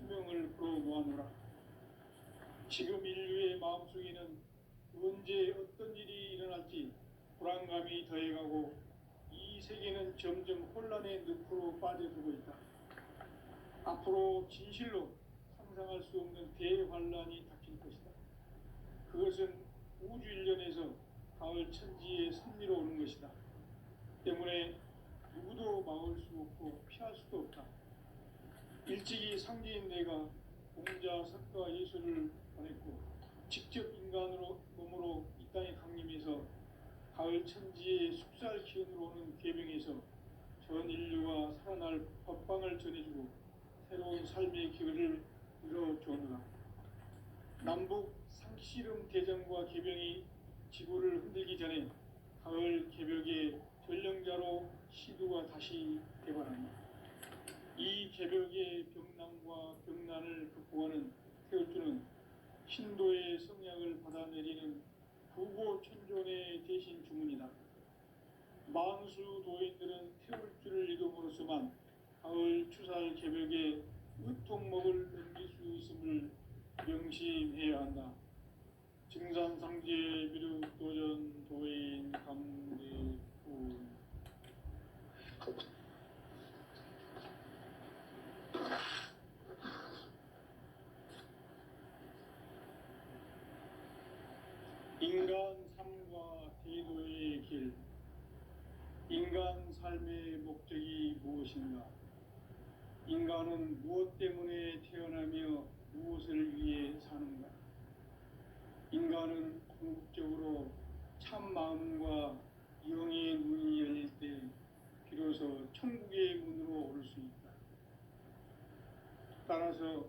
소명을 불어모아노라. 지금 인류의 마음속에는 언제 어떤 일이 일어날지 불안감이 더해가고 이 세계는 점점 혼란의 늪으로 빠져들고 있다. 앞으로 진실로 상상할 수 없는 대환란이 닥칠 것이다. 그것은 우주 일련에서 가을 천지의 섭리로 오는 것이다. 때문에 누구도 막을 수 없고 피할 수도 없다. 일찍이 상제인 내가 공자, 석가, 예수를 보냈고 직접 인간으로 몸으로 이 땅에 강림해서 가을 천지의 숲살 기운으로 오는 계명에서 전 인류가 살아날 법방을 전해주고 새로운 삶의 기회를 이뤄주었노라. 남북 상씨름 대전과 계병이 지구를 흔들기 전에 가을 개벽의 전령자로 시두가 다시 개발한다. 이 개벽의 병난과 병난을 극복하는 태울주는 신도의 성약을 받아내리는 부고천존의 대신 주문이다. 만수 도인들은 태울주를 이름으로서만 가을 추살 개벽에 의통목을 넘길 수 있음을 명심해야 한다. 증산상제 미륵도전 도인 강대훈. 인간 삶과 대도의 길. 인간 삶의 목적이 무엇인가? 인간은 무엇 때문에 태어나며 무엇을 위해 사는가? 인간은 궁극적으로 참 마음과 영의 문이 열릴 때 비로소 천국의 문으로 오를 수 있다. 따라서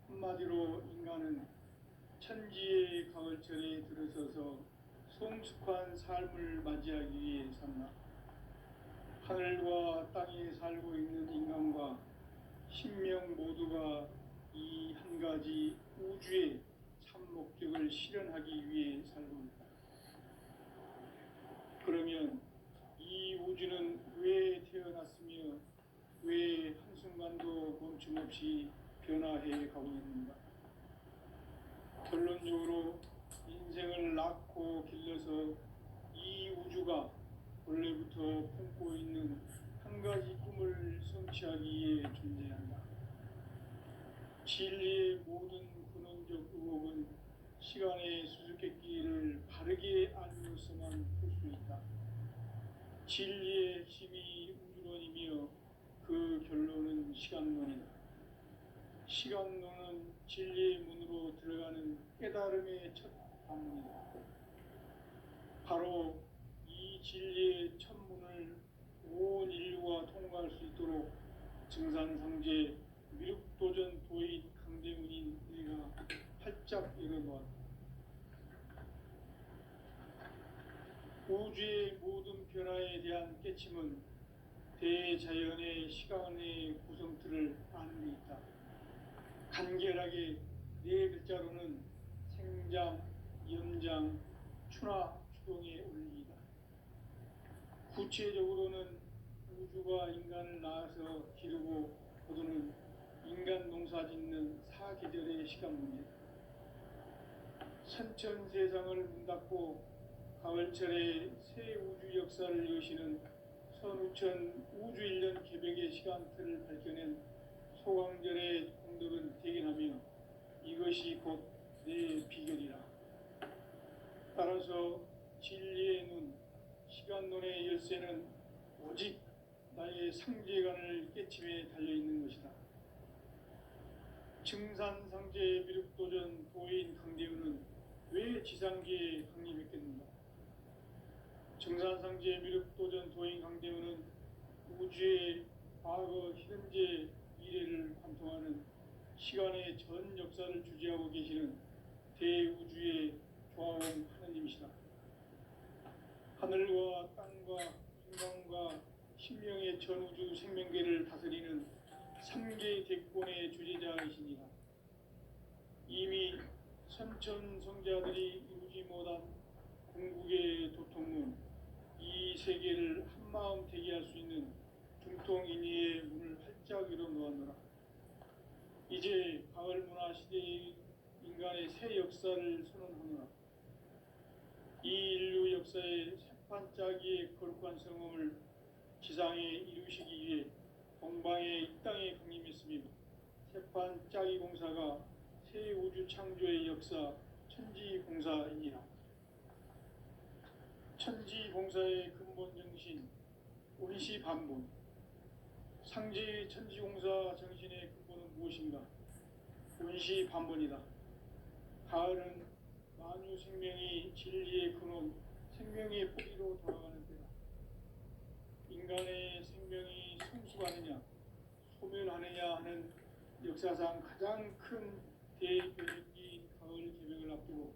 한마디로 인간은 천지의 가을철에 들어서서 성숙한 삶을 맞이하기 위해 산다. 하늘과 땅에 살고 있는 인간과 신명 모두가 이 한 가지 우주의 참 목적을 실현하기 위해 살고 있다. 그러면 이 우주는 왜 태어났으며 왜 한순간도 멈춤없이 변화해 가고 있는가? 결론적으로 인생을 낳고 길러서 이 우주가 원래부터 품고 있는 한 가지 꿈을 성취하기 위해 존재한다. 진리의 모든 근원적 의혹은 시간의 수수께끼를 바르게 알면서만 풀 수 있다. 진리의 핵심이 우주론이며 그 결론은 시간론이다. 시간론은 진리의 문으로 들어가는 깨달음의 첫 방문이다. 바로 이 진리의 첫 문을 온 인류가 통과할 수 있도록 증산상제 미륵도전 도인 강대훈인 내가 활짝 열어놓았다. 우주의 모든 변화에 대한 깨침은 대자연의 시간의 구성틀을 아는 데 있다. 간결하게 네 글자로는 생장, 연장, 추나 추동의 원리이다. 구체적으로는 우주가 인간을 낳아서 기르고 거두는 인간 농사 짓는 사계절의 시간 문제. 선천 세상을 문 닫고 가을철에 새 우주 역사를 여시는 선우천 우주일년 개벽의 시간틀을 밝혀낸 소강절의 공덕은 대견하며 이것이 곧 내 비결이라. 따라서 진리의 눈, 시간론의 열쇠는 오직 나의 상제관을 깨침에 달려있는 것이다. 증산상제 미륵도전 도인 강대훈은 왜 지상계에 강림했겠는가? 증산상제 미륵도전 도인 강대훈은 우주의 과거, 현재, 미래를 관통하는 시간의 전 역사를 주재하고 계시는 대우주의 조화원 하느님이시다. 하늘과 땅과 인간과 신명의 전우주 생명계를 다스리는 3개 대권의 주제자이시니라. 이미 선천성자들이 이루지 못한 궁극의 도통문, 이 세계를 한마음 되게 할 수 있는 중통인의의 문을 활짝 열어놓았노라. 이제 가을 문화 시대의 인간의 새 역사를 선언하노라. 이 인류 역사의 새판짜기의 거룩한 성음을 지상에 이루시기 위해 동방의 이 땅에 강림했으며 새판짜기 공사가 새 우주 창조의 역사 천지공사이니라. 천지공사의 근본 정신 온시반본. 상제의 천지공사 정신의 근본은 무엇인가? 온시반본이다. 가을은 만유 생명이 진리의 근원, 생명의 뿌리로 돌아가는 때다. 인간의 생명이 성숙하느냐, 소멸하느냐 하는 역사상 가장 큰 대변혁기인 가을 개벽을 앞두고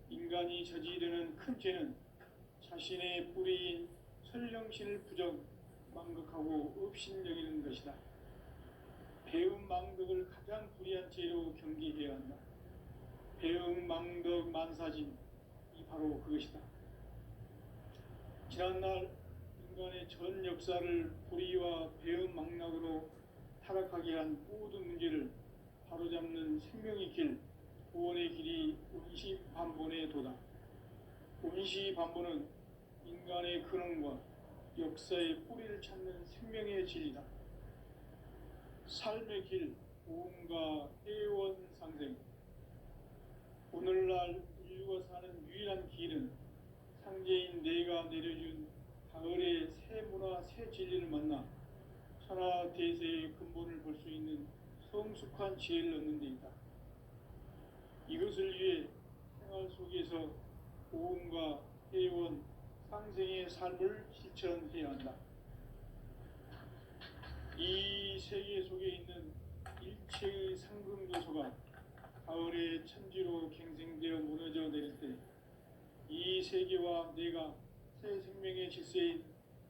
인간이 저지르는 큰 죄는 자신의 뿌리인 설령신을 부정, 망극하고 업신여기는 것이다. 배움 망덕을 가장 불의한 죄로 경계해야 한다. 배움 망덕 만사진, 이 바로 그것이다. 지난날 인간의 전 역사를 불의와 배움 망락으로 타락하게 한 모든 문제를 바로잡는 생명의 길, 구원의 길이 온시반본의 도다. 온시반본은 인간의 근원과 역사의 뿌리를 찾는 생명의 진리다. 삶의 길, 보험과 회원상생. 오늘날 인류가 사는 유일한 길은 상제인 내가 내려준 가을의 새 문화, 새 진리를 만나 천하대세의 근본을 볼 수 있는 성숙한 지혜를 얻는 데 있다. 이것을 위해 생활 속에서 보험과 회원, 상생의 삶을 실천해야 한다. 이 세계 속에 있는 일체의 상금 요소가 가을의 천지로 갱생되어 무너져 내릴 때 이 세계와 내가 새 생명의 질서인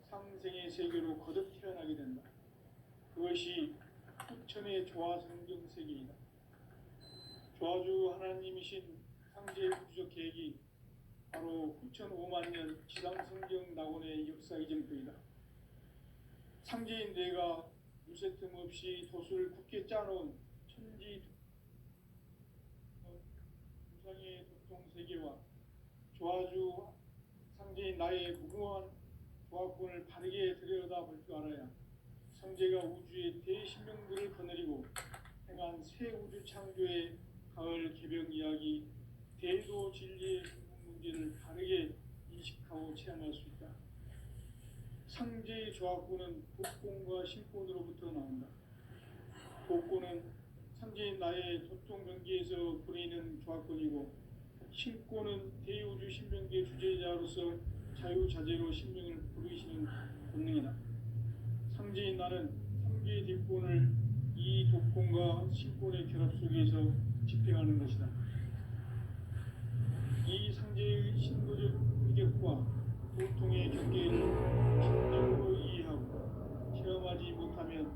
상생의 세계로 거듭 태어나게 된다. 그것이 후천의 조화성경 세계이다. 조화주 하나님이신 상제 우주적 계획이 바로 9,500,000년 지상성경 낙원의 역사 이전부이다. 상제인 내가 무쇠틈 없이 돛을 굳게 짜놓은 천지 우상의 도통세계와 조화주 상제인 나의 무궁한 조화권을 바르게 들여다볼 줄 알아야 성제가 우주의 대신명들을 거느리고 행한 새 우주 창조의 가을 개벽 이야기, 대도 진리의 문제를 다르게 인식하고 체험할 수 있다. 상제의 조합구는 복권과 신권으로부터 나온다. 복권은 상제인 나의 도통 경계에서 부리는 조합권이고, 신권은 대우주 신명계 주제자로서 자유자재로 신명을 부르시는 본능이다. 상제인 나는 상계의 뒷권을 이 독권과 신권의 결합 속에서 집행하는 것이다. 이 상제의 신도적 위격과 도통의 경계를 진정으로 이해하고 체험하지 못하면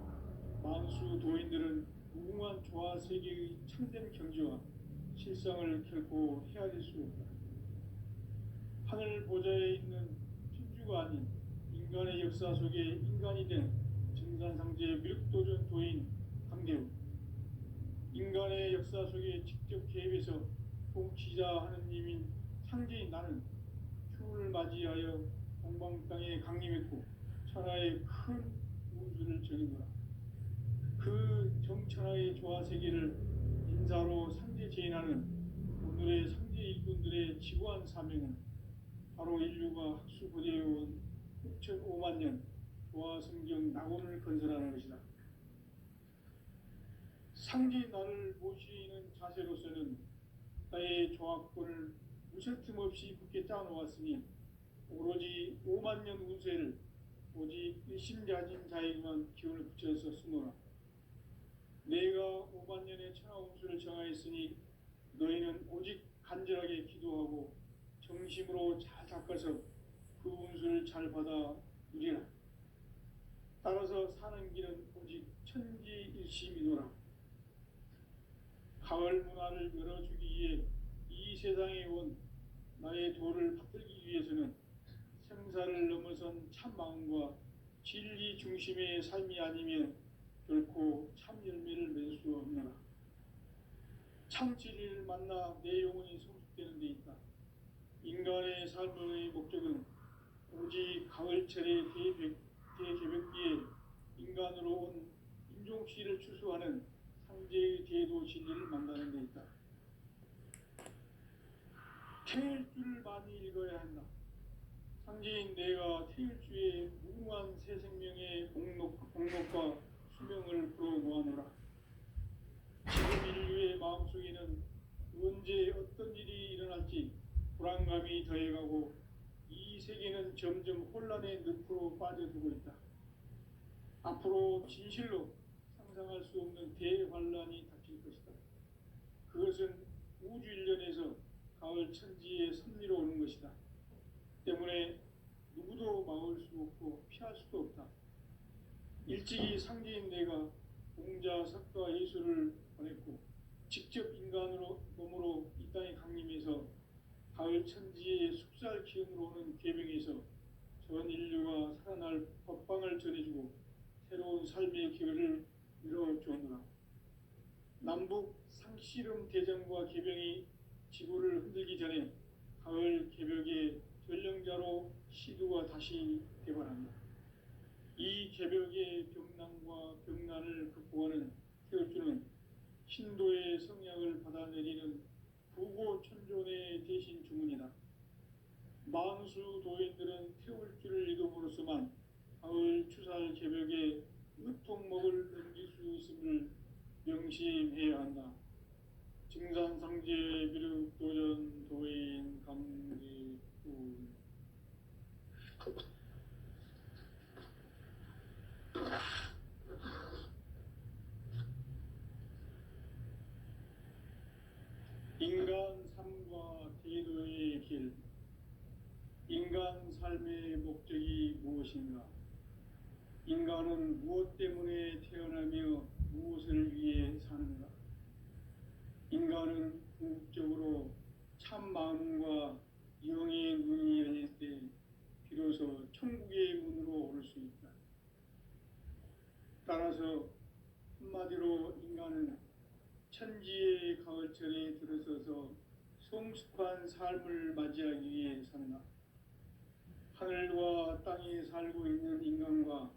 만수 도인들은 무궁한 조화 세계의 참된 경지와 실상을 결코 헤아릴 수 없다. 하늘 보좌에 있는 천주가 아닌 인간의 역사 속에 인간이 된 증산상제 미륵도전 도인 강대우, 인간의 역사 속에 직접 개입해서 통치자 하느님인 상제인 나는 휴를 맞이하여 동방 땅에 강림했고 천하의 큰 우주를 정의노라. 그 정천하의 조화 세계를 인사로 상제 제인하는 오늘의 상제 일꾼들의 지구한 사명은 바로 인류가 학수고대해온 6,500,000년 조화 성경 낙원을 건설하는 것이다. 상제인 나를 모시는 자세로서는 나의 조합권을 무쇠틈 없이 굳게 짜놓았으니 오로지 50,000년 운세를 오직 일심자진 자에게만 기운을 붙여서 쓰노라. 내가 50,000년의 천하 운수를 정하였으니 너희는 오직 간절하게 기도하고 정심으로 잘 닦아서 그 운수를 잘 받아 누리라. 따라서 사는 길은 오직 천지일심이노라. 가을 문화를 열어주기 위해 이 세상에 온 나의 도를 받들기 위해서는 생사를 넘어선 참 마음과 진리 중심의 삶이 아니면 결코 참 열매를 맺을 수 없노라. 참 진리를 만나 내 영혼이 성숙되는 데 있다. 인간의 삶의 목적은 오직 가을철의 대개벽기에 인간으로 온 인종씨를 추수하는 상제의 제도 진리를 만나는 데 있다. 태일주를 많이 읽어야 한다. 상제인 내가 태일주의 무궁한 새 생명의 목록과 수명을 풀어놓아노라. 지금 인류의 마음속에는 언제 어떤 일이 일어날지 불안감이 더해가고 이 세계는 점점 혼란의 늪으로 빠져들고 있다. 앞으로 진실로 상상할 수 없는 대환란이 닥칠 것이다. 그것은 우주 일련에서 가을 천지의 섭리로 오는 것이다. 때문에 누구도 막을 수 없고 피할 수도 없다. 일찍이 상제인 내가 공자, 석가, 예수를 보냈고 직접 인간으로 몸으로 이 땅에 강림해서 가을 천지의 숙살 기운으로 오는 계명에서 전 인류가 살아날 법방을 전해주고 새로운 삶의 기회를 열어주었노라. 남북 상씨름 대전과 계병이 지구를 흔들기 전에 가을 개벽의 전령자로 시두가 다시 개발한다. 이 개벽의 병난과 병난을 극복하는 태울주는 신도의 성약을 받아내리는 부고천존의 대신 주문이다. 만수 도인들은 태울주를 읽음으로써만 가을 추살 개벽의 의통목을 넘길 수 있음을 명심해야 한다. 증산상제 비륵도전 도인 감리군. 인간 삶과 제도의 길. 인간 삶의 목적이 무엇인가? 인간은 무엇 때문에 태어나며 무엇을 위해 사는가? 인간은 궁극적으로 참 마음과 영의 문이 열릴 때 비로소 천국의 문으로 오를 수 있다. 따라서 한마디로 인간은 천지의 가을철에 들어서서 성숙한 삶을 맞이하기 위해 산다. 하늘과 땅에 살고 있는 인간과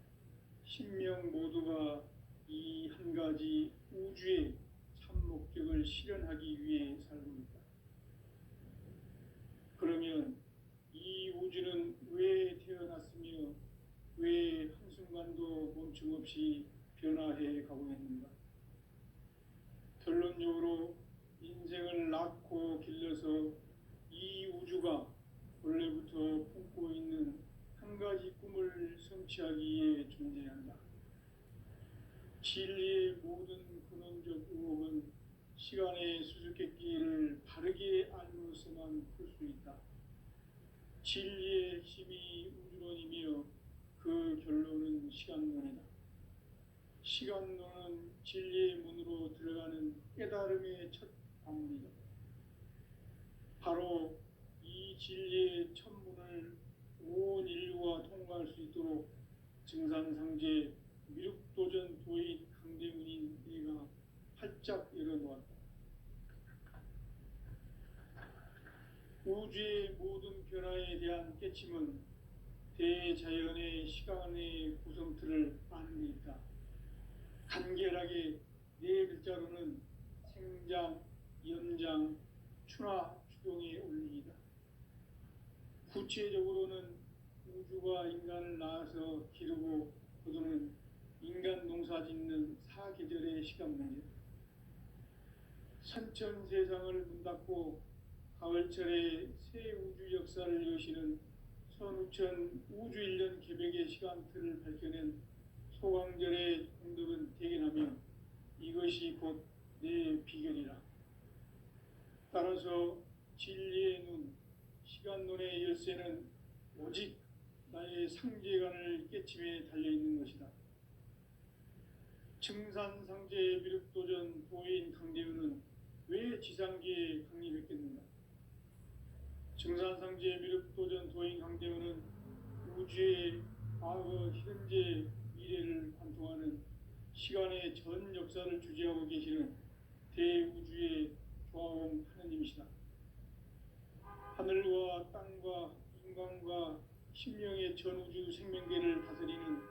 신명 모두가 이 한 가지 우주의 참 목적을 실현하기 위해 살고 있다. 그러면 이 우주는 왜 태어났으며 왜 한순간도 멈춤 없이 변화해 가고 있는가? 결론적으로 인생을 낳고 길러서 이 우주가 원래부터 품고 있는 한 가지 꿈을 성취하기에 존재한다. 진리의 모든 근원적 의혹은 시간의 수수께끼를 바르게 알므로서만 풀 수 있다. 진리의 핵심이 우주론이며 그 결론은 시간론이다. 시간론은 진리의 문으로 들어가는 깨달음의 첫 방문이다. 바로 이 진리의 첫 문을 온 인류가 통과할 수 있도록 증산상제 미륵도전 도인 강대문인 내가 활짝 열어놓았다. 우주의 모든 변화에 대한 깨침은 대자연의 시간의 구성틀을 아는 데 있다. 간결하게 네 글자로는 생장, 연장, 추나 추동의 원리이다. 구체적으로는 우주가 인간을 낳아서 기르고 거두는 인간 농사 짓는 사계절의 시간 문제다. 선천 세상을 문 닫고 가을철에 새 우주 역사를 여시는 선우천 우주 일년 개벽의 시간틀을 밝혀낸 소강절의 공덕은 대견하며 이것이 곧 내 비결이라. 따라서 진리의 눈, 시간론의 열쇠는 오직 나의 상제관을 깨침에 달려있는 것이다. 증산상제 미륵도전 도인 강대우는 왜 지상계에 강림했겠는가? 증산상제 미륵도전 도인 강대우는 우주의 과거, 현재, 미래를 관통하는 시간의 전 역사를 주재하고 계시는 대우주의 조화원 하느님이시다. 하늘과 땅과 인간과 신명의 전우주 생명계를 다스리는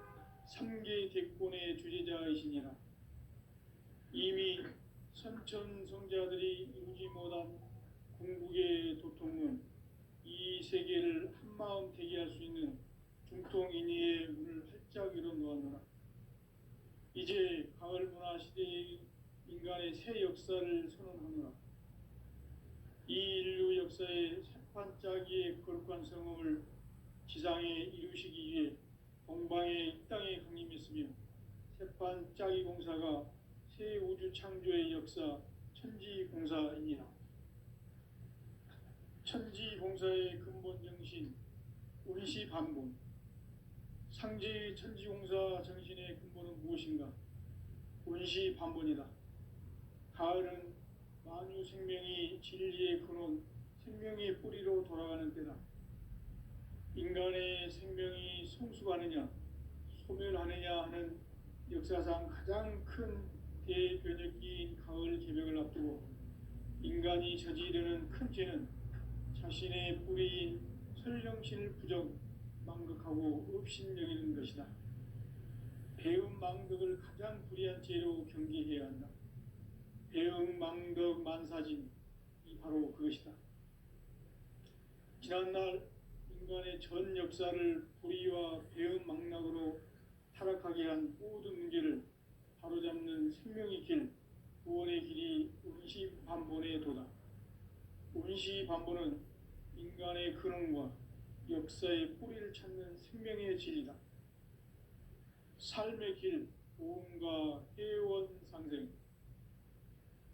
3개 대권의 주재자이시니라. 이미 선천성자들이 이루지 못한 궁극의 도통은 이 세계를 한마음 되게 할 수 있는 중통인의의 문을 활짝 열어놓았노라. 이제 가을 문화 시대의 인간의 새 역사를 선언하노라. 이 인류 역사의 새판짜기의 거룩한 성음을 지상에 이루시기 위해 동방의 이 땅에 강림했으며 새판짜기 공사가 새 우주 창조의 역사 천지공사이니라. 천지공사의 근본 정신 운시반본. 상제의 천지공사 정신의 근본은 무엇인가? 운시반본이다. 가을은 만유 생명이 진리의 근원, 생명의 뿌리로 돌아가는 때다. 인간의 생명이 성숙하느냐, 소멸하느냐 하는 역사상 가장 큰 대변혁기인 가을 개벽을 앞두고 인간이 저지르는 큰 죄는 자신의 뿌리인 설령신을 망극하고 업신여기는 것이다. 배은망덕을 가장 불의한 죄로 경계해야 한다. 배은망덕 만사진이 바로 그것이다. 지난날 인간의 전 역사를 불의와 배은망락으로 타락하게 한 모든 문제를 바로잡는 생명의 길, 구원의 길이 운시반본의 도다. 운시반본은 인간의 근원과 역사의 뿌리를 찾는 생명의 진리다. 삶의 길, 보험과 회원 상생.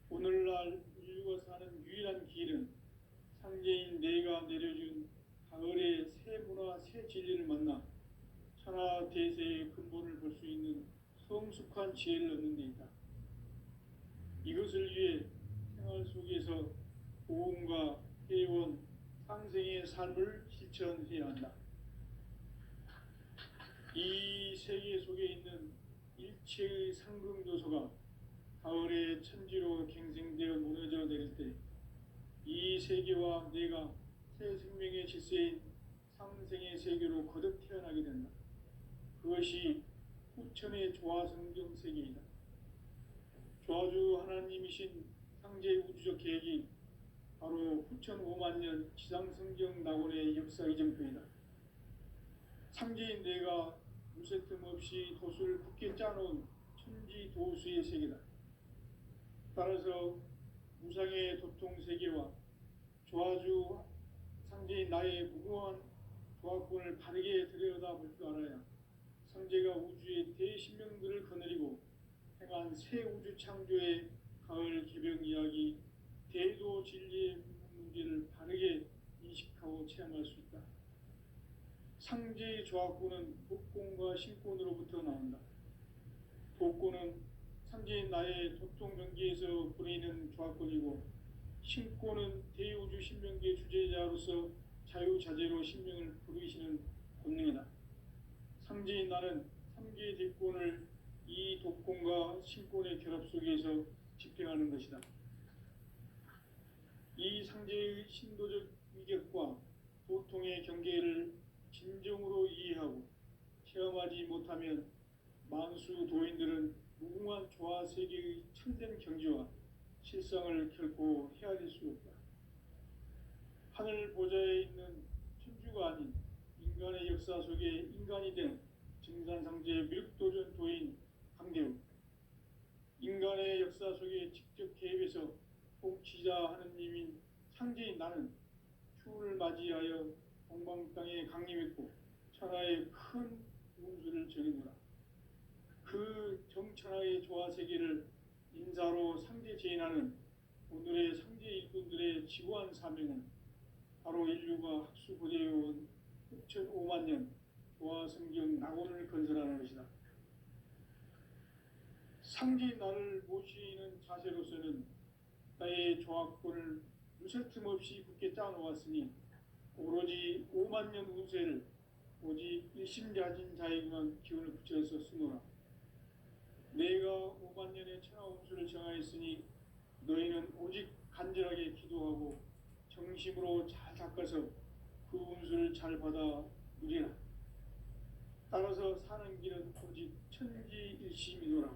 오늘날 인류가 사는 유일한 길은 상제인 내가 내려준 가을의 새 문화, 새 진리를 만나 천하 대세의 근본을 볼 수 있는 성숙한 지혜를 얻는 데 있다. 이것을 위해 생활 속에서 보험과 회원, 상생의 삶을 실천해야 한다. 이 세계 속에 있는 일체의 상승조소가 가을의 천지로 갱생되어 무너져 내릴 때 이 세계와 내가 새 생명의 질서인 상생의 세계로 거듭 태어나게 된다. 그것이 후천의 조화성경 세계이다. 조화주 하나님이신 상제 우주적 계획이 바로 후천 5만 년 지상성경 낙원의 역사 이정표이다. 상제인 내가 무쇠 틈 없이 도수를 굳게 짜놓은 천지 도수의 세계다. 따라서 무상의 도통 세계와 조화주 상제인 나의 무궁한 조화권을 바르게 들여다볼 줄 알아야 상제가 우주의 대신명들을 거느리고 행한 새 우주 창조의 가을 개벽 이야기 대도 진리의 문제를 바르게 인식하고 체험할 수 있다. 상제의 조화권은 복권과 신권으로부터 나온다. 복권은 상제인 나의 도통 경계에서 보내는 조화권이고, 신권은 대우주 신명계 주제자로서 자유자재로 신명을 부르시는 본능이다. 상제인 나는 3개의 대권을 이 독권과 신권의 결합 속에서 집행하는 것이다. 이 상제의 신도적 위격과 도통의 경계를 진정으로 이해하고 체험하지 못하면 만수 도인들은 무궁한 조화 세계의 참된 경지와 실상을 결코 헤아릴 수 없다. 하늘 보좌에 있는 천주가 아닌 인간의 역사 속에 인간이 된 증산상제의 밀도전 도인 강대우, 인간의 역사 속에 직접 개입해서 통치자 하느님인 상제인 나는 추운을 맞이하여 동방 땅에 강림했고 천하의 큰 운수를 정해노라. 그 정천하의 조화 세계를 인사로 상제 제인하는 오늘의 상제 일꾼들의 지구한 사명은 바로 인류가 학수고대해온 6,5만 년 조화 성경 낙원을 건설하는 것이다. 상제인 나를 모시는 자세로서는 나의 조화권을 무쇠틈 없이 굳게 짜놓았으니 오로지 5만 년 운세를 오직 일심가진 자에게만 기운을 붙여서 쓰노라. 내가 5만 년의 천하 운수를 정하였으니 너희는 오직 간절하게 기도하고 정심으로 잘 닦아서 그 운수를 잘 받아 누리라. 따라서 사는 길은 오직 천지일심이노라.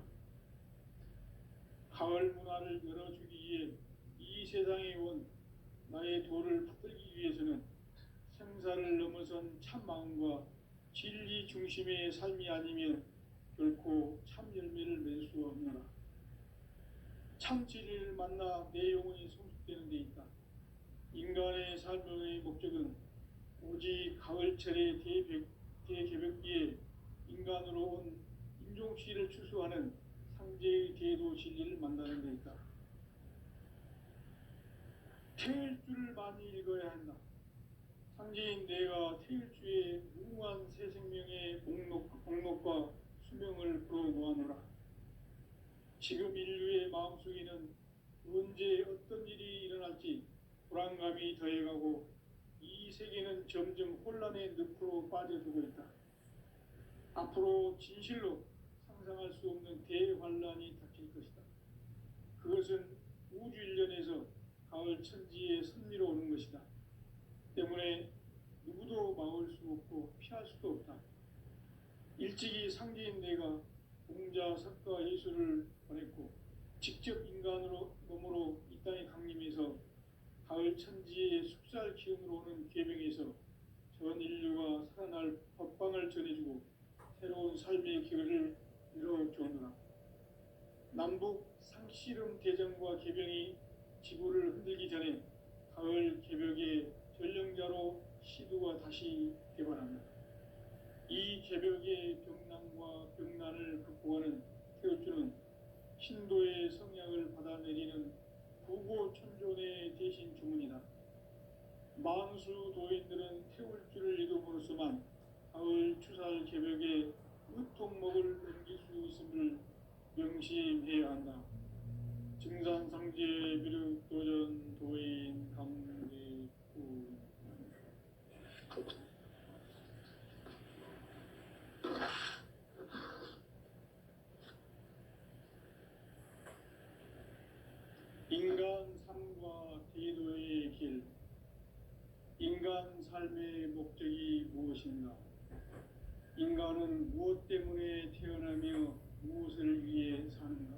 가을 문화를 열어주기 위해 이 세상에 온 나의 도를 붙들기 위해서는 생사를 넘어선 참 마음과 진리 중심의 삶이 아니면 결코 참 열매를 맺을 수 없노라. 참 진리를 만나 내 영혼이 성숙되는 데 있다. 인간의 삶의 목적은 오직 가을철의 대개벽기에 인간으로 온 인종씨를 추수하는 상제의 대도 진리를 만나는 데 있다. 태일주를 많이 읽어야 한다. 상제인 내가 태일주의 무궁한 새 생명의 목록과 수명을 풀어놓아노라. 지금 인류의 마음속에는 언제 어떤 일이 일어날지 불안감이 더해가고 이 세계는 점점 혼란의 늪으로 빠져들고 있다. 앞으로 진실로 상상할 수 없는 대환란이 닥칠 것이다. 그것은 우주 일련에서 가을 천지의 섭리로 오는 것이다. 때문에 누구도 막을 수 없고 피할 수도 없다. 일찍이 상제인 내가 공자, 석가, 예수를 보냈고 직접 인간으로 몸으로 이 땅에 강림해서 가을 천지의 숫살 기운으로 오는 계명에서 전 인류가 살아날 법방을 전해주고 새로운 삶의 기회를 이뤄주었노라. 남북 상씨름 대전과 개병이 지구를 흔들기 전에 가을 개벽의 전령자로 시두가 다시 개발합니다. 이 개벽의 병난과 병난을 극복하는 태울주는 신도의 성향을 받아내리는 구고천존의 대신 주문이다. 만수 도인들은 태울주를 읽음으로써만 가을 추살 개벽의 의통목을 넘길 수 있음을 명심해야 한다. 증산상제 미륵도전 도인 감리구. 인간 삶과 대도의 길. 인간 삶의 목적이 무엇인가? 인간은 무엇 때문에 태어나며 무엇을 위해 사는가?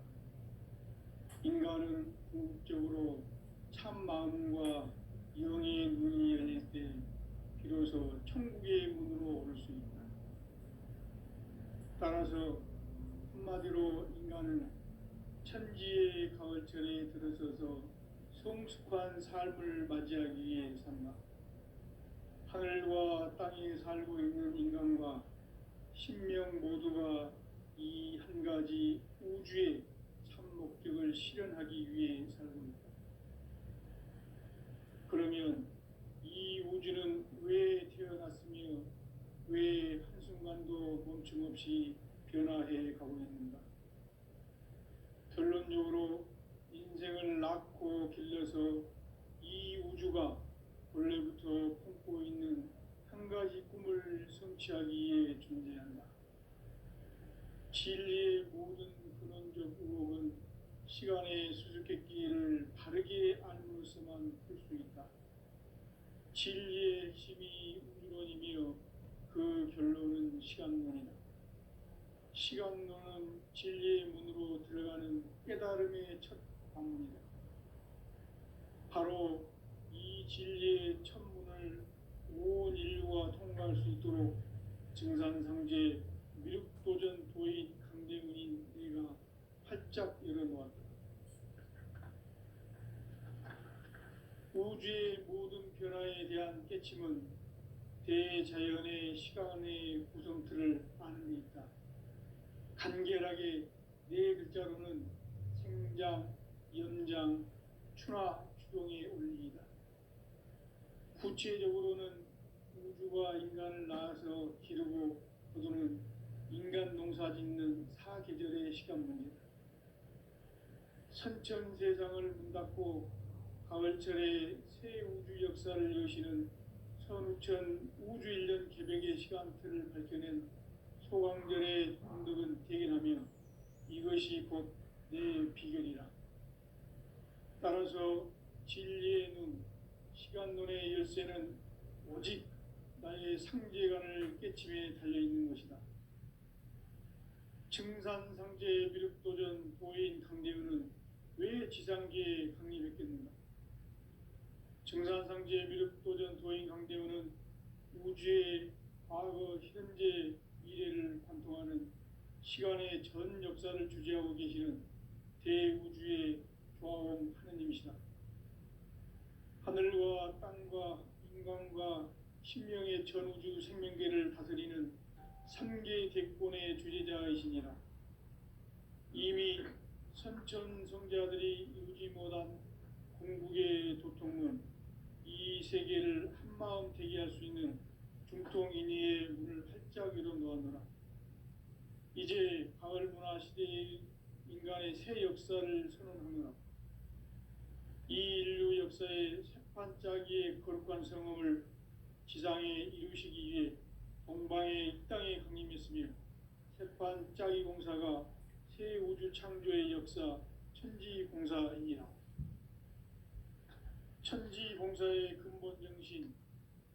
인간은 궁극적으로 참 마음과 영의 문이 열릴 때 비로소 천국의 문으로 오를 수 있다. 따라서 한마디로 인간은 천지의 가을철에 들어서서 성숙한 삶을 맞이하기 위해 산다. 하늘과 땅에 살고 있는 인간과 신명 모두가 이 한 가지 우주의 참 목적을 실현하기 위해 살고 있다. 그러면 이 우주는 왜 태어났으며 왜 한순간도 멈춤없이 변화해 가고 있는가? 결론적으로 인생을 낳고 길러서 이 우주가 원래부터 품고 있는 한 가지 꿈을 성취하기 위해 존재한다. 진리의 모든 근원적 의혹은 시간의 수수께끼를 바르게 알므로서만 풀 수 있다. 진리의 핵심이 우주론이며 그 결론은 시간론이다. 시간론은 진리의 문으로 들어가는 깨달음의 첫 방문이다. 바로 이 진리의 첫 문을 온 인류가 통과할 수 있도록 증산상제 미륵도전 도인 강대문인 내가 활짝 열어놓았다. 우주의 모든 변화에 대한 깨침은 대자연의 시간의 구성틀을 아는 데 있다. 간결하게 네 글자로는 생장, 연장, 추나 추동의 원리이다. 구체적으로는 우주가 인간을 낳아서 기르고 거두는 인간 농사 짓는 사계절의 시간 문제다. 선천 세상을 문 닫고 가을철에 새 우주 역사를 여시는 선우천 우주 일년 개벽의 시간틀을 밝혀낸 소강절의 공덕은 대견하며 이것이 이것이 곧 내 비결이라. 따라서 진리의 눈, 시간론의 열쇠는 오직 나의 상제관을 깨침에 달려있는 것이다. 증산상제 미륵도전 도인 강대우는 왜 지상계에 강림했겠는가? 증산상제 미륵도전 도인 강대우는 우주의 과거, 현재, 미래를 관통하는 시간의 전 역사를 주재하고 계시는 대우주의 조화원 하느님이시다. 하늘과 땅과 인간과 신명의 전우주 생명계를 다스리는 3개 대권의 주재자이시니라. 이미 선천성자들이 이루지 못한 궁극의 도통은 이 세계를 한마음 되게 할 수 있는 중통인의의 문을 활짝 열어 놓았노라. 이제 가을 문화 시대의 인간의 새 역사를 선언하노라. 이 인류 역사의 새판짜기의 거룩한 성음을 지상에 이루시기 위해 동방의 이 땅에 강림했으며 새판짜기 공사가 새 우주 창조의 역사 천지공사이니라. 천지공사의 근본 정신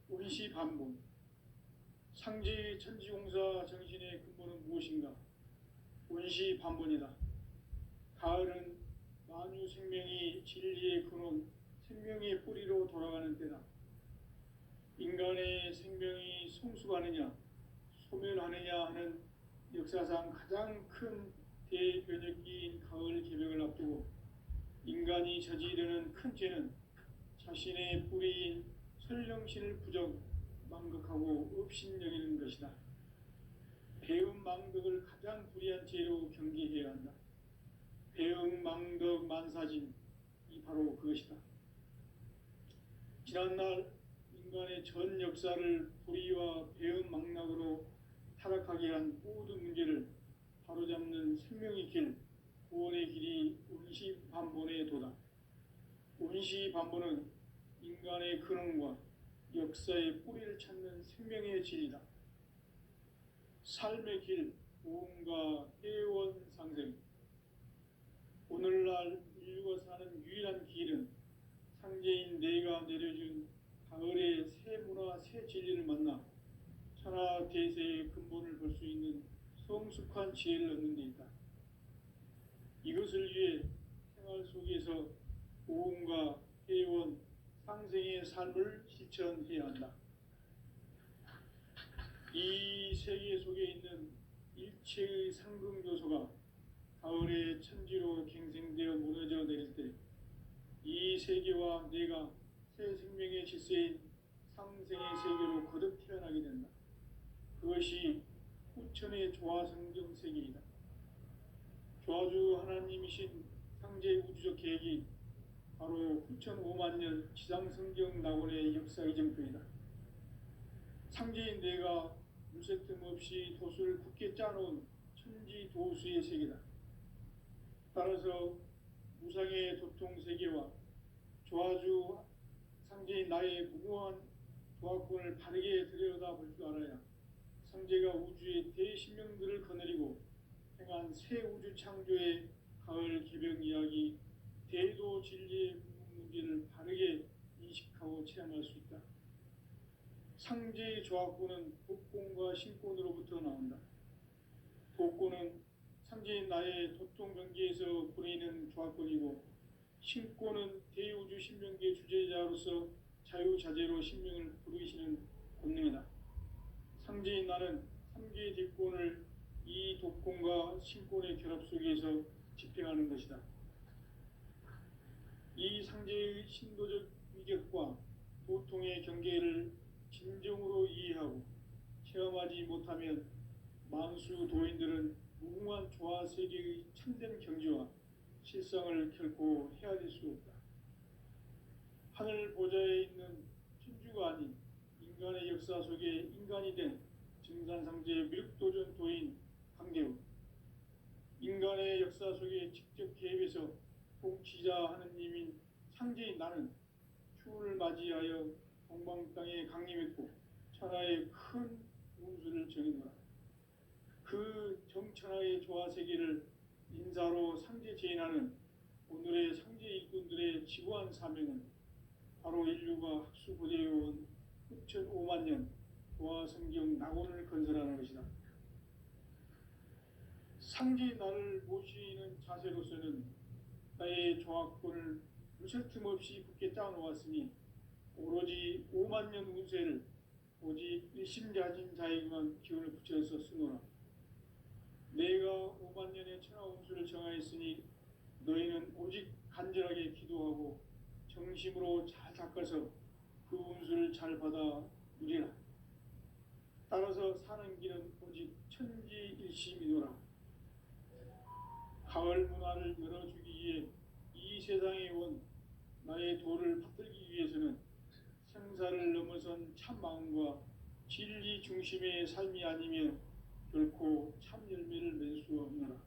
원시반본. 상제 천지공사 정신의 근본은 무엇인가? 원시반본이다. 가을은 만유 생명이 진리의 근원, 생명의 뿌리로 돌아가는 때다. 인간의 생명이 성숙하느냐, 소멸하느냐 하는 역사상 가장 큰 대변혁기인 가을 개벽을 앞두고 인간이 저지르는 큰 죄는 자신의 뿌리인 설령신을 부정, 망극하고 업신여기는 것이다. 배음 망덕을 가장 불의한 죄로 경계해야 한다. 배음 망덕 만사진이 바로 그것이다. 지난날 인간의 전 역사를 불의와 배음 망락으로 타락하게 한 모든 문제를 바로잡는 생명의 길, 구원의 길이 원시반본의 도다. 원시반본은 인간의 근원과 역사의 뿌리를 찾는 생명의 진리다. 삶의 길, 보험과 회원 상생. 오늘날 인류가 사는 유일한 길은 상제인 내가 내려준 가을의 새 문화, 새 진리를 만나 천하 대세의 근본을 볼 수 있는 성숙한 지혜를 얻는 데 있다. 이것을 위해 생활 속에서 보험과 회원, 상생의 삶을 실천해야 한다. 이 세계 속에 있는 일체의 상금 요소가 가을의 천지로 갱생되어 무너져 내릴 때 이 세계와 내가 새 생명의 질서인 상생의 세계로 거듭 태어나게 된다. 그것이 후천의 조화성경 세계이다. 조화주 하나님이신 상제 우주적 계획이 바로 후천 5만 년 지상성경 낙원의 역사 의정표이다. 상제인 내가 물새 틈 없이 도수를 굳게 짜놓은 천지 도수의 세계다. 따라서 무상의 도통 세계와 조화주 상제인 나의 무궁한 조화권을 바르게 들여다볼 줄 알아야 상제가 우주의 대신명들을 거느리고 행한 새 우주 창조의 가을 개벽 이야기, 대도 진리의 문제를 바르게 인식하고 체험할 수 있다. 상제의 조화권은 독권과 신권으로부터 나온다. 독권은 상제인 나의 도통 경계에서 부리는 조화권이고, 신권은 대우주 신명계 주제자로서 자유자재로 신명을 부르시는 권능이다. 상제인 나는 3개의 뒷권을 이 독권과 신권의 결합 속에서 집행하는 것이다. 이 상제의 신도적 위격과 도통의 경계를 진정으로 이해하고 체험하지 못하면 만수 도인들은 무궁한 조화 세계의 참된 경지와 실상을 결코 헤아릴 수 없다. 하늘 보좌에 있는 천주가 아닌 인간의 역사 속에 인간이 된 증산상제 미륵도전 도인 강대우. 인간의 역사 속에 직접 개입해서 통치자 하느님인 상제인 나는 추운을 맞이하여 동방 땅에 강림했고 천하의 큰 운수를 정해노라. 그 정천하의 조화 세계를 인사 바로 상제 제인하는 오늘의 상제 일꾼들의 지구한 사명은 바로 인류가 학수고대해온 흑천 5만 년 도화 성경 낙원을 건설하는 것이다. 상제 나를 모시는 자세로서는 나의 조합권을 무설틈 없이 굳게 짜놓았으니 오로지 5만 년 운세를 오직 일심자진 자에게만 기운을 붙여서 쓰노라. 내가 5만 년의 천하 운수를 정하였으니 너희는 오직 간절하게 기도하고 정심으로 잘 닦아서 그 운수를 잘 받아 누리라. 따라서 사는 길은 오직 천지일심이노라. 가을 문화를 열어주기 위해 이 세상에 온 나의 도를 받들기 위해서는 생사를 넘어선 참 마음과 진리 중심의 삶이 아니면 결코 참 열매를 맺을 수 없노라.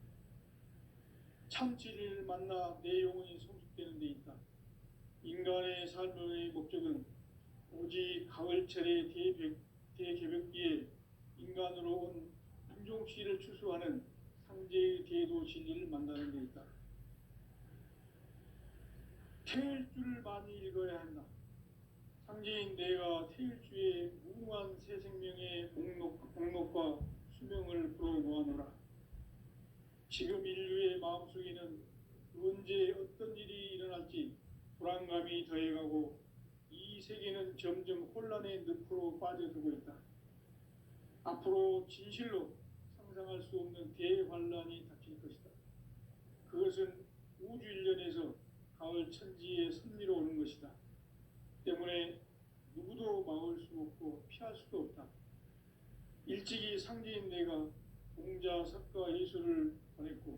참 진리를 만나 내 영혼이 성숙되는 데 있다. 인간의 삶의 목적은 오직 가을철의 대개벽기에 인간으로 온 윤종씨를 추수하는 상제의 대도 진리를 만나는 데 있다. 태일주를 많이 읽어야 한다. 상제인 내가 태일주의 무궁한 새 생명의 목록과 수명을 불어모아노라. 지금 인류의 마음속에는 언제 어떤 일이 일어날지 불안감이 더해가고 이 세계는 점점 혼란의 늪으로 빠져들고 있다. 앞으로 진실로 상상할 수 없는 대환란이 닥칠 것이다. 그것은 우주 일련에서 가을 천지의 섭리로 오는 것이다. 때문에 누구도 막을 수 없고 피할 수도 없다. 일찍이 상제인 내가 공자, 석가, 예수를 보냈고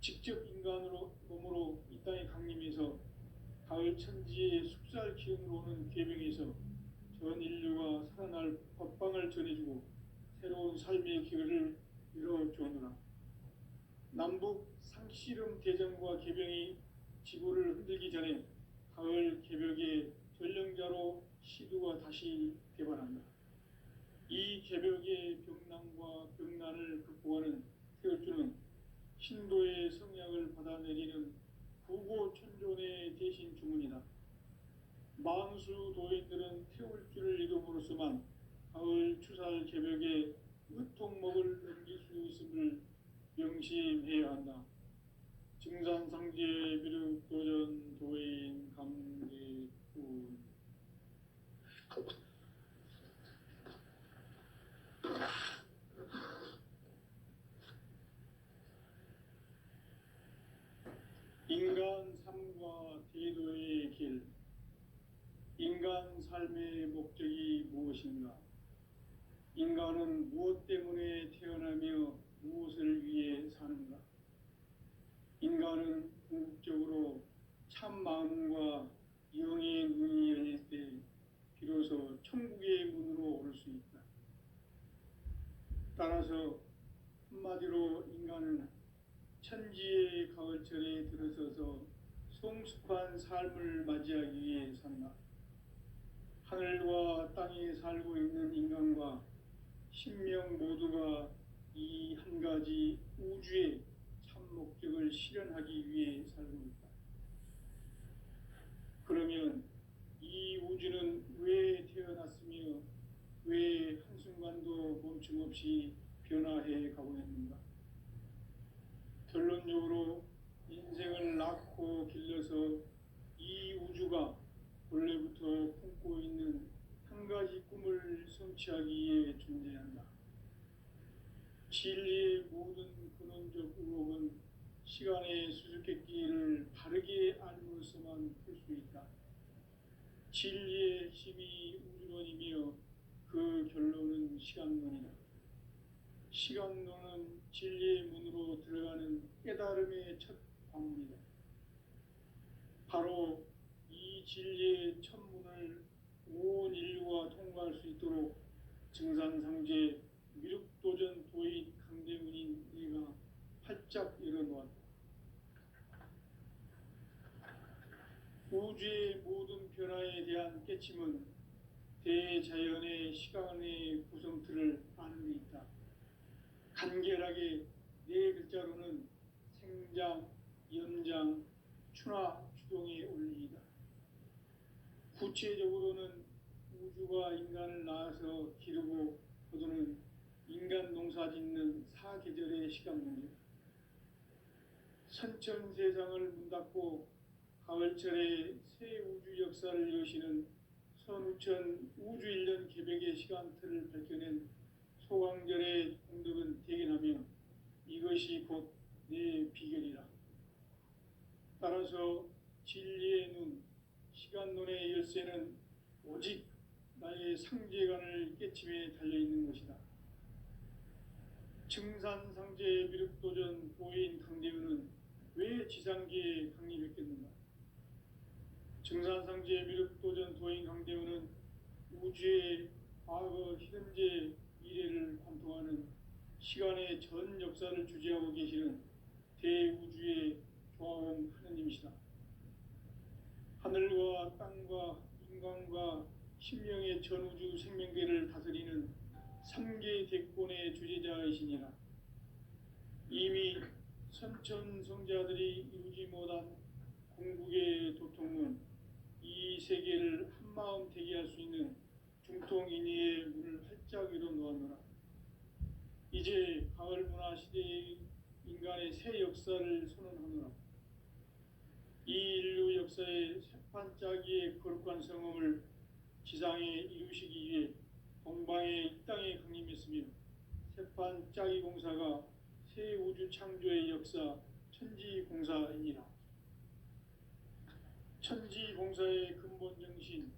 직접 인간으로 몸으로 이 땅에 강림해서 가을 천지의 숙살 기운으로 오는 계명에서 전 인류가 살아날 법방을 전해주고 새로운 삶의 기회를 열어주었노라. 남북 상씨름 대전과 개병이 지구를 흔들기 전에 가을 개벽의 전령자로 시두가 다시 개발한다. 이 개벽의 병난과 병난을 극복하는 태울주는 신도의 성약을 받아내리는 구고천존의 대신 주문이다. 만수 도인들은 태울주를 읽음으로써만 가을 추살 개벽에 의통목을 넘길 수 있음을 명심해야 한다. 증산상제 비륵 도전 도인 강대군. 인간 삶과 대도의 길. 인간 삶의 목적이 무엇인가? 인간은 무엇 때문에 태어나며 무엇을 위해 사는가? 인간은 궁극적으로 참 마음과 영의 눈이 열릴 때 비로소 천국의 문으로 오를 수 있다. 따라서 한마디로 인간은 천지의 가을철에 들어서서 성숙한 삶을 맞이하기 위해 산다. 하늘과 땅에 살고 있는 인간과 신명 모두가 이 한 가지 우주의 참 목적을 실현하기 위해 살고 있다. 그러면 이 우주는 왜 태어났으며 왜 한순간도 멈춤 없이 변화해 가고 있는가? 결론적으로 인생을 낳고 길러서 이 우주가 원래부터 품고 있는 한 가지 꿈을 성취하기 위해 존재한다. 진리의 모든 근원적 의혹은 시간의 수수께끼를 바르게 알므로서만 풀 수 있다. 진리의 핵심이 우주론이며 그 결론은 시간론이다. 시간론은 진리의 문으로 들어가는 깨달음의 첫 방문이다. 바로 이 진리의 첫 문을 온 인류가 통과할 수 있도록 증산상제 미륵도전 도인 강대문인 내가 활짝 열어놓았다. 우주의 모든 변화에 대한 깨침은 대자연의 시간의 구성틀을 아는 데 있다. 간결하게 네 글자로는 생장, 연장, 추나 추동에 올리이다. 구체적으로는 우주가 인간을 낳아서 기르고 거두는 인간 농사 짓는 사계절의 시간입니다. 선천 세상을 문 닫고 가을철에 새 우주 역사를 여시는 선우천 우주 1년 개벽의 시간틀을 밝혀낸 소강절의 공덕은 대견하며 이것이 곧 내 비결이라. 따라서 진리의 눈, 시간론의 열쇠는 오직 나의 상제관을 깨침에 달려있는 것이다. 증산상제 미륵도전 도인 강대우는 왜 지상계에 강림했겠는가? 증산상제 미륵도전 도인 강대우는 우주의 과거, 현재, 미래를 관통하는 시간의 전 역사를 주재하고 계시는 대우주의 조화원 하느님이시다. 하늘과 땅과 인간과 신명의 전우주 생명계를 다스리는 3개 대권의 주재자이시니라. 이미 선천성자들이 이루지 못한 궁극의 도통은 이 세계를 한마음 되게 할 수 있는 중통인의의 문을 활짝 열어 놓았노라. 이제 가을 문화 시대의 인간의 새 역사를 선언하노라. 이 인류 역사의 새판짜기의 거룩한 성음을 지상에 이루시기 위해 동방의 이 땅에 강림했으며 새판짜기 공사가 새 우주 창조의 역사 천지공사이니라. 천지공사의 근본 정신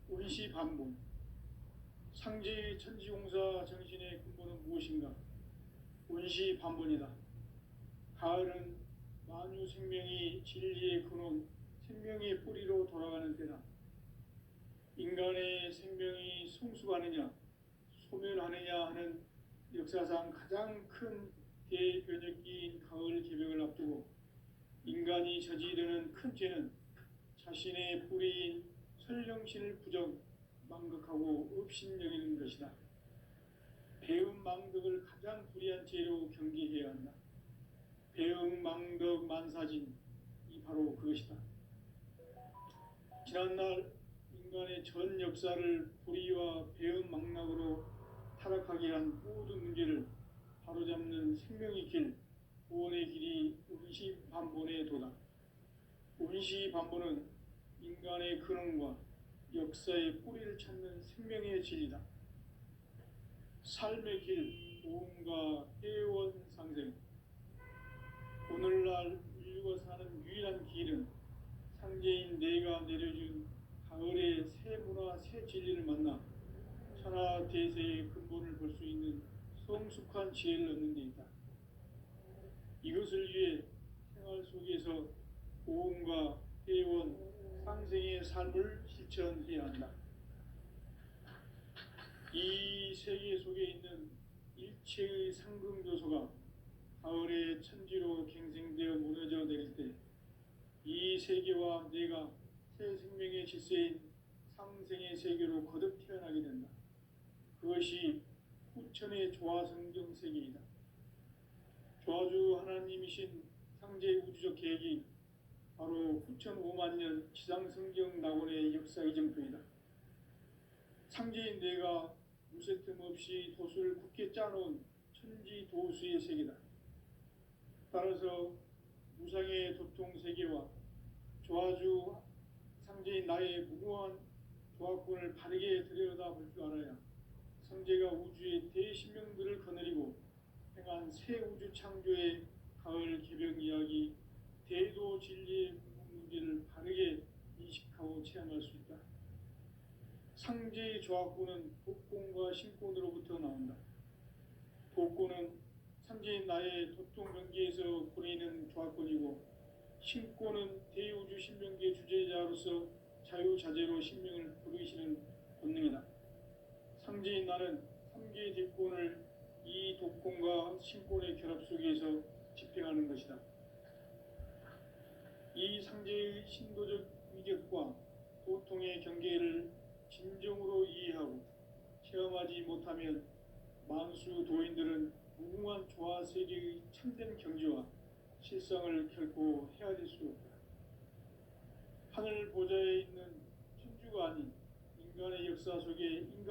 운시반본. 상제의 천지공사 정신의 근본은 무엇인가? 운시반본이다. 가을은 만유 생명이 진리의 근원, 생명의 뿌리로 돌아가는 때다. 인간의 생명이 성숙하느냐, 소멸하느냐 하는 역사상 가장 큰 대변혁기인 가을 개벽을 앞두고 인간이 저지르는 큰 죄는 자신의 뿌리인 설령신을 부정, 망극하고 업신여기는 것이다. 배음 망덕을 가장 불의한 죄로 경계해야 한다. 배음 망덕 만사진, 이 바로 그것이다. 지난날 인간의 전 역사를 불의와 배음 망락으로 타락하게 한 모든 문제를 바로잡는 생명의 길, 구원의 길이 운시반본의 도다. 운시반본은 인간의 근원과 역사의 뿌리를 찾는 생명의 진리다. 삶의 길, 도움과 회원상생. 오늘날 인류가 사는 유일한 길은 상제인 내가 내려준 가을의 새 문화, 새 진리를 만나 천하 대세의 근본을 볼 수 있는 성숙한 지혜를 얻는 데 있다. 이것을 위해 생활 속에서 보험과 회원, 상생의 삶을 실천해야 한다. 이 세계 속에 있는 일체의 상금교소가 가을의 천지로 갱생되어 무너져 내릴 때 이 세계와 내가 새 생명의 질서인 상생의 세계로 거듭 태어나게 된다. 그것이 후천의 조화성경 세계이다. 조화주 하나님이신 상제 우주적 계획이 바로 후천 5만 년 지상성경 낙원의 역사 이정표이다. 상제인 내가 무쇠 틈 없이 도수를 굳게 짜놓은 천지 도수의 세계다. 따라서 무상의 도통 세계와 조화주 상제인 나의 무궁한 조화권을 바르게 들여다볼 줄 알아야 성제가 우주의 대신명들을 거느리고 행한 새 우주 창조의 가을 개벽 이야기, 대도 진리의 문제를 바르게 인식하고 체험할 수 있다. 상제의 조화권은 독권과 신권으로부터 나온다. 독권은 상제인 나의 도통 경계에서 보내는 조화권이고, 신권은 대우주 신명계 주제자로서 자유자재로 신명을 부르시는 본능이다. 상제인 나는 3개의 대권을 이 독권과 신권의 결합 속에서 집행하는 것이다. 이 상제의 신도적 위격과 도통의 경계를 진정으로 이해하고 체험하지 못하면 만수 도인들은 무궁한 조화 세계의 참된 경지와 실상을 결코 헤아릴 수 없다. 하늘 보좌에 있는 천주가 아닌 인간의 역사 속에 인간이